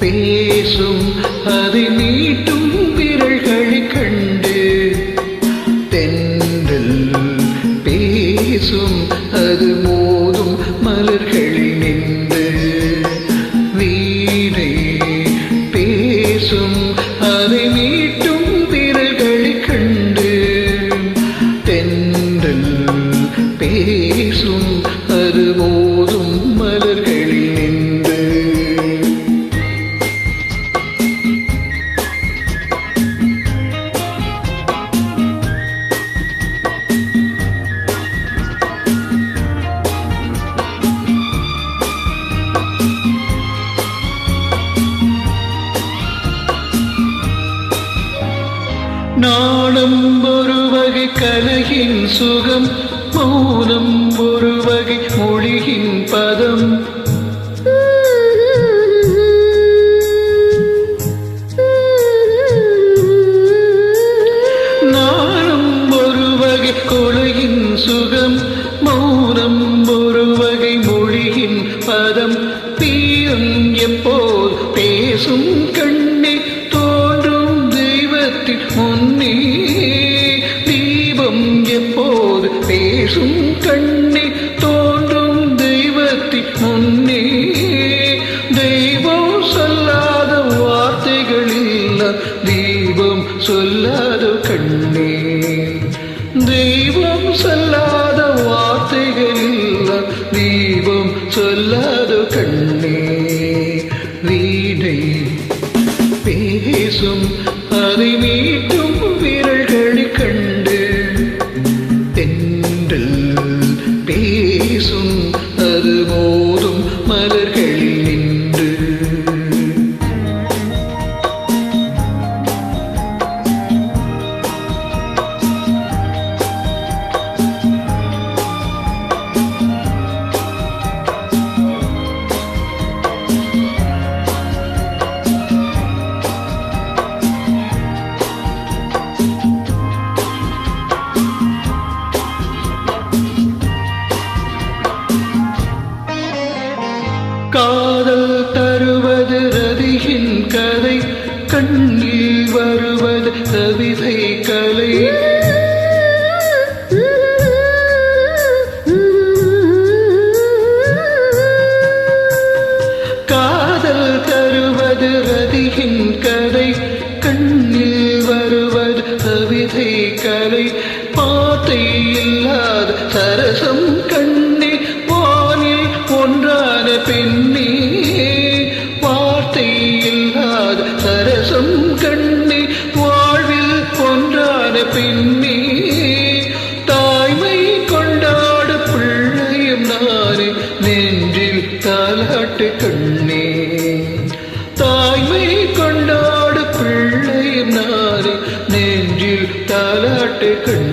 பேசும் அதை நீட்டும் விரல்களை கண்டு தென்றல் பேசும் அது மோதும் மலர்களில் நின்று வீணை பேசும் அதை நீட்டும் விரல்களை கண்டு தென்றல் பேசும் அது மோதும் மலர்களில் நின்று நாணம் ஒரு வகை கலையின் சுகம் மௌனம் ஒரு வகை மொழியின் பதம் நாணம் ஒரு வகை கொலையின் சுகம் மௌனம் ஒரு வகை மொழியின் பதம் தீரம் எப்போது பேசும் கண்ணே தோன்றும் தெய்வத்தின் முன்னே தீபம் எப்போது பேசும் கண்ணே தோன்றும் தெய்வத்தின் முன்னே தெய்வம் சொல்லாத வார்த்தைகள் இல்ல தீபம் சொல்லாத கண்ணே தெய்வம் சொல்லாத வார்த்தைகள் இல்ல தீபம் சொல்லாத கண்ணே வீணை பேசும் அதை மீட்டும் விரல்களை கண்டு தென்றல் பேசும் அது மோதும் மலர்களில் நின்று காதல் தருவது ரதியின் கதை கண்ணில் வருவது கவிதை கலை காதல் தருவது ரதியின் கதை கண்ணில் வருவது கவிதை கலை பாத்தை இல்லாத சரசம் கண்ணே வானில் ஒன்றான பெண்ணே வார்த்தை இல்லாத சரசம் கண்ணே வாழ்வில் ஒன்றான பெண்ணே தாய்மை கொண்டாட பிள்ளையும் நானே நெஞ்சில் தாலாட்டு கண்ணே தாய்மை கொண்டாட பிள்ளையும் நானே நெஞ்சில் தாலாட்டு கண்ணே